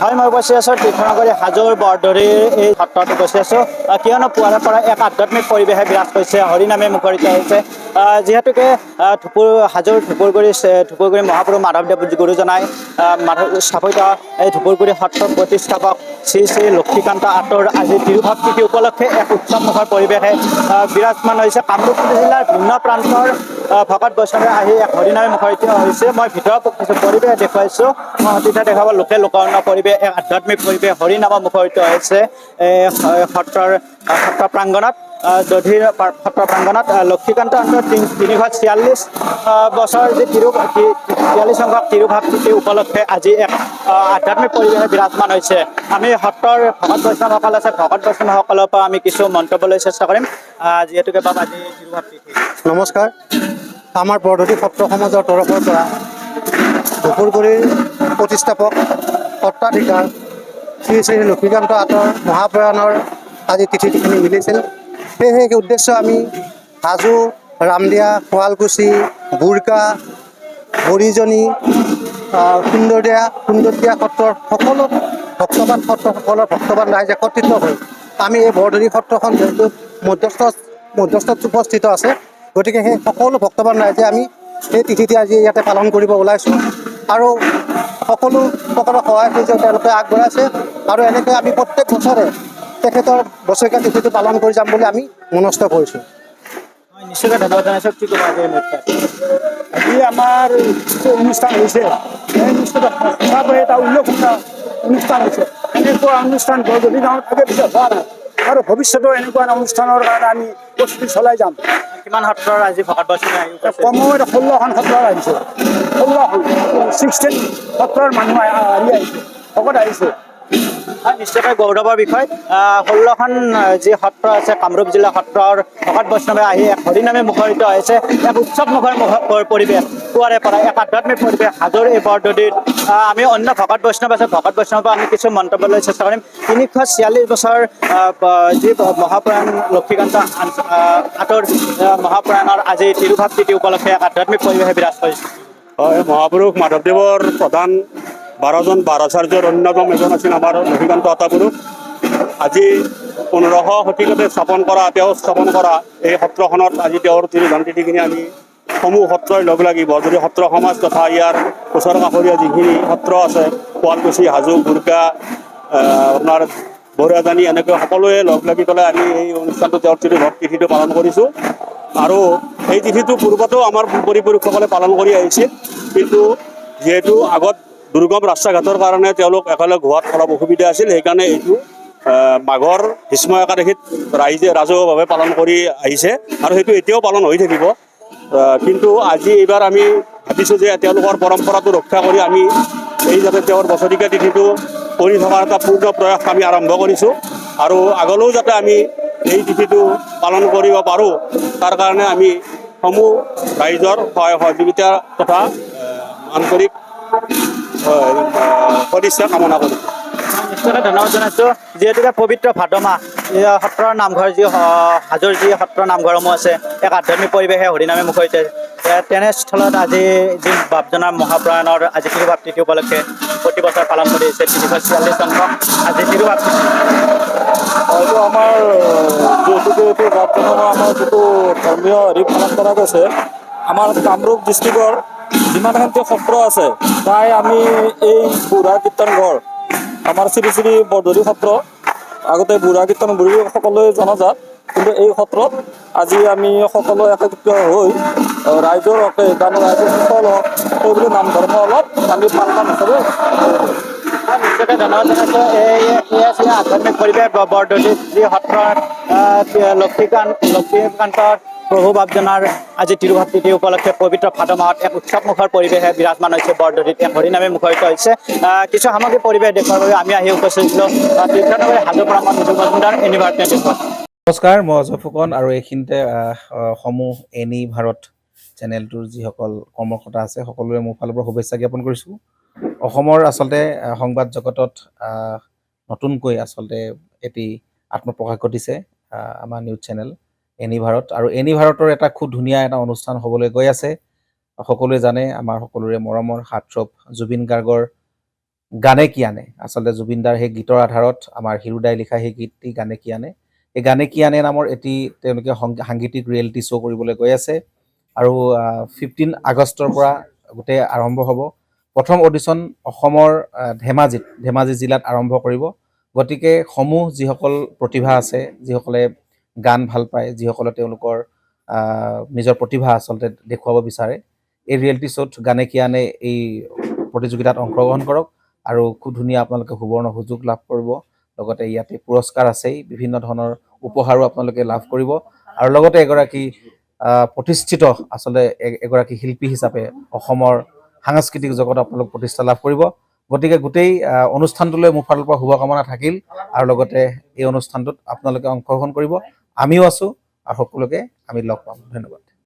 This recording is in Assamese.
হয়, মই বসি আছোঁ তীৰ্থনগৰী হাজোৰ বৰদৰীৰ এই সত্ৰত বসি আছোঁ। কিয়নো পুৱাৰে পৰা এক আধ্যাত্মিক পৰিৱেশে বিৰাজ কৰিছে, হৰিনামে মুখৰিত হৈছে। যিহেতুকে হাজোৰ ধুপুৰগুৰি মহাপুৰুষ মাধৱদেৱ গুৰুজনাই স্থাপিত এই ধুপুৰগুৰি সত্ৰৰ প্ৰতিষ্ঠাপক শ্ৰী শ্ৰী লক্ষীকান্ত আটৰ আজি তিৰুভাৱ তিথি উপলক্ষে এক উৎসৱমুখৰ পৰিৱেশে বিৰাজমান হৈছে। কামৰূপ জিলাৰ ভিন্ন প্ৰান্তৰ ভকত বৈষ্ণৱে আহি এক হৰিনামে মুখৰিত হৈছে। মই ভিতৰত কিছু পৰিৱেশ দেখুৱাইছোঁ। মই সতীৰ্থ দেখাব লোকৰণ্য পৰিৱেশ, এক আধ্যাত্মিক পৰিৱেশ হৰিনামত মুখৰিত হৈছে সত্ৰ প্ৰাংগণত। দধিৰ সত্ৰ প্ৰাংগণত লক্ষীকান্ত আটৰ 346 বছৰ যি 43 সংখ্যক তিৰুভাৱ তিথি উপলক্ষে আজি এক আধ্যাত্মিক পৰিৱেশে বিৰাজমান হৈছে। আমি সত্ৰৰ ভকত বৈষ্ণৱসকল আছে, ভকত বৈষ্ণৱসকলৰ পৰা আমি কিছু মন্তব্যলৈ চেষ্টা কৰিম। যিহেতুকে বাবা আজি তিৰুভাৱ তিথি। নমস্কাৰ। আমাৰ বৰদৰী সত্ৰ সমাজৰ তৰফৰ পৰা ধুপুৰগুৰিৰ প্ৰতিষ্ঠাপক সত্ৰাধিকাৰ শ্ৰী শ্ৰী লক্ষীকান্ত আটৰ মহাপ্ৰয়াণৰ আজি তিথিখিনি মিলিছিল। সেই উদ্দেশ্য আমি হাজো, ৰামদিয়া, শুৱালকুছি, বুৰকা, বৰিজনী, সুন্দৰদিয়া সত্ৰৰ সকলো সত্ৰসকলৰ ভক্তবান ৰাইজ একত্ৰিত হৈ আমি এই বৰদৰী সত্ৰখন যিহেতু মধ্যস্থত উপস্থিত আছে, গতিকে সেই সকলো ভক্তবান ৰাইজে আমি এই তিথিটি আজি ইয়াতে পালন কৰিব ওলাইছোঁ। আৰু সকলো সহায় কৰিছে, তেওঁলোকে আগবঢ়াইছে। আৰু এনেকৈ আমি প্ৰত্যেক বছৰে তেখেতৰ বছৰেকীয়া তিথিটো পালন কৰি যাম বুলি আমি মনস্থ কৰিছোঁ। মই নিশ্চয়কৈ ধন্যবাদ জনাইছোঁ। কি ক'ব আজি আজি আমাৰ যিটো অনুষ্ঠান হৈছে, সেই অনুষ্ঠানত সঁচাকৈ এটা উল্লেখনীয় অনুষ্ঠান হৈছে। এনেকুৱা অনুষ্ঠান বৰদৰী গাঁৱত আগে পিছত হোৱা নাই, আৰু ভৱিষ্যতেও এনেকুৱা এটা অনুষ্ঠানৰ কাৰণে আমি প্ৰস্তুতি চলাই যাম। কিমান সত্ৰৰ আজি ভকত বৈষ্ণৱে আহিছে? কমেও 16খন সত্ৰৰ আহিছে, 16 সত্ৰৰ মানুহ আহিছে, ভকত আহিছে। নিশ্চয়কৈ গৌৰৱৰ বিষয়। 16খন যি সত্ৰ আছে, কামৰূপ জিলা সত্ৰৰ ভকত বৈষ্ণৱে আহি এক হৰিনামে মুখৰিত হৈছে। এক উৎসৱমুখৰ পৰিৱেশ, পুৱাৰে পৰা এক আধ্যাত্মিক পৰিৱেশ হাজোৰ এই বৰদৰীত। আমি অন্য ভকত বৈষ্ণৱ আছে, ভকত বৈষ্ণৱৰ পৰা আমি কিছু মন্তব্যলৈ চেষ্টা কৰিম। 346 বছৰ যি মহাপ্ৰয়াণ লক্ষীকান্ত আটৰ মহাপ্ৰয়াণৰ আজি তিৰুভাৱ তিথি উপলক্ষে এক আধ্যাত্মিক পৰিৱেশে বিৰাজ কৰিছে। হয়, মহাপুৰুষ মাধৱদেৱৰ প্ৰধান 12জন বাৰাচাৰ্যৰ অন্যতম এজন আছিল আমাৰ লক্ষীকান্ত আটাপুৰুষ। আজি 1500 শতিকতে তেওঁ স্থাপন কৰা এই সত্ৰখনত আজি তেওঁৰ তিৰুধাম তিথিখিনি আমি সমূহ সত্ৰই লগ লাগি বৰদৰী সত্ৰ সমাজ তথা ইয়াৰ ওচৰ কাষৰীয়া যিখিনি সত্ৰ আছে, শুৱালকুছি, হাজো, বুৰকা, আপোনাৰ বৰিয়াজানী, এনেকৈ সকলোৱে লগ লাগি পেলাই আমি এই অনুষ্ঠানটো তেওঁৰ তিৰুভাৱ তিথিটো পালন কৰিছোঁ। আৰু এই তিথিটো পূৰ্বতেও আমাৰ পূৰ্বপুৰুষসকলে পালন কৰি আহিছিল, কিন্তু যিহেতু আগত দুৰ্গম ৰাস্তা ঘাটৰ কাৰণে তেওঁলোক একেলগ হোৱাত অলপ অসুবিধা আছিল। সেইকাৰণে এইটো মাঘৰ ভীষ্ম একাদশীত ৰাজহুৱাভাৱে পালন কৰি আহিছে, আৰু সেইটো এতিয়াও পালন হৈ থাকিব। কিন্তু আজি এইবাৰ আমি ভাবিছোঁ যে তেওঁলোকৰ পৰম্পৰাটো ৰক্ষা কৰি আমি এই যাতে তেওঁৰ বছৰেকীয়া তিথিটো কৰি থকাৰ এটা পূৰ্ণ প্ৰয়াস আমি আৰম্ভ কৰিছোঁ। আৰু আগলৈও যাতে আমি এই তিথিটো পালন কৰিব পাৰোঁ, তাৰ কাৰণে আমি সমূহ ৰাইজৰ সহায় সহযোগিতা তথা আন্তৰিক সদিচ্ছা কামনা কৰিছোঁ। নিশ্চয়কৈ ধন্যবাদ জনাইছোঁ। যিহেতুকে পবিত্ৰ ভাদ মাহ, সত্ৰৰ নামঘৰ যি হাজোৰ যি সত্ৰৰ নামঘৰসমূহ আছে, এক আধ্যাত্মিক পৰিৱেশে হৰিনামে মুখৰিত। তেনেস্থলত আজি যি বাপজনাৰ মহাপ্ৰয়াণৰ আজি তিৰুভাৱ তিথি উপলক্ষে প্ৰতি বছৰ পালন কৰি আহিছে 346 সংখ্যক আজি তিৰুভাৱ তিথি। হয়তো আমাৰ যিহেতুকে বাপজনাৰ আমাৰ যিটো ধৰ্মীয় হেৰি পালন কৰা গৈছে, আমাৰ কামৰূপ ডিষ্ট্ৰিক্টৰ যিমানখিনি সত্ৰ আছে, প্ৰায় আমি এই বুঢ়া কীৰ্তন ঘৰ, আমাৰ শ্ৰী শ্ৰী বৰদৰী সত্ৰ, আগতে বুঢ়া কীৰ্তন বুঢ়ী সকলোৱে জনাজাত, কিন্তু এই সত্ৰত আজি আমি সকলো একত্ৰিত হৈ ৰাইজৰ হকে গান ৰাইজৰ সফল হওক সেইবুলি নাম ধৰ্ম অলপ আমি পালন হিচাপে নিশ্চয়কৈ ধন্যবাদ জনাইছোঁ। এই আছিল আধ্যাত্মিক পৰিৱেশ বৰদৰীত যি সত্ৰৰ লক্ষীকান্তৰ প্ৰভু বাপজনাৰ আজি তিৰুভাৱ তিথি উপলক্ষে পবিত্ৰ ভাদ মাহত এক উৎসৱমুখৰ পৰিৱেশে বিৰাজমান হৈছে বৰদৰীত, এক হৰিনামে মুখৰিত হৈছে। কিছু সামগ্ৰিক পৰিৱেশ দেখুৱাৰ বাবে আমি আহি উপস্থিত হৈছিলোঁ তীৰ্থনগৰী হাজোৰ পৰা মই মৃদুল মজুমদাৰ, এনি ভাৰত 24। নমস্কাৰ, মই অজয় ফুকন, আৰু এইখিনিতে সমূহ এনি ভাৰত চেনেলটোৰ যিসকল কৰ্মকৰ্তা আছে সকলোৰে মোৰ ফালৰ পৰা শুভেচ্ছা জ্ঞাপন কৰিছোঁ। অসমৰ আচলতে সংবাদ জগতত নতুনকৈ আচলতে এটি আত্মপ্ৰকাশ ঘটিছে আমাৰ নিউজ চেনেল এনি ভাৰত, আৰু এনি ভাৰতৰ এটা খুব ধুনীয়া এটা অনুষ্ঠান হ'বলৈ গৈ আছে। সকলোৱে জানে আমাৰ সকলোৰে মৰমৰ হাৰ্টথ্ৰব জুবিন গাৰ্গৰ গানে কি আনে আচলতে জুবিনদাৰ সেই গীতৰ আধাৰত আমাৰ হিৰুদাই লিখা সেই গীতটি গানে কি আনে এই গানে কি আনে নামৰ এটি তেওঁলোকে সাংগীতিক ৰিয়েলিটি শ্ব' কৰিবলৈ গৈ আছে আৰু 15 আগষ্টৰ পৰা গোটেই আৰম্ভ হ'ব প্ৰথম অডিশ্যন অসমৰ ধেমাজি জিলাত আৰম্ভ কৰিব গতিকে সমূহ যিসকল প্ৰতিভা আছে যিসকলে গান ভাল পায় যিসকলে তেওঁলোকৰ নিজৰ প্ৰতিভা আচলতে দেখুৱাব বিচাৰে এই ৰিয়েলিটি শ্ব'ত গানে কি আনে এই প্ৰতিযোগিতাত অংশগ্ৰহণ কৰক আৰু খুব ধুনীয়া আপোনালোকে সুবৰ্ণ সুযোগ লাভ কৰিব লগতে ইয়াতে পুৰস্কাৰ আছেই বিভিন্ন ধৰণৰ উপহাৰো আপোনালোকে লাভ কৰিব আৰু লগতে এগৰাকী প্ৰতিষ্ঠিত আচলতে এগৰাকী শিল্পী হিচাপে অসমৰ সাংস্কৃতিক জগতত আপোনালোক প্ৰতিষ্ঠা লাভ কৰিব গতিকে গোটেই অনুষ্ঠানটোলৈ মোৰ ফালৰ পৰা শুভকামনা থাকিল আৰু লগতে এই অনুষ্ঠানটোত আপোনালোকে অংশগ্ৰহণ কৰিব আমিও আছোঁ আৰু সকলোকে আমি লগ পাম ধন্যবাদ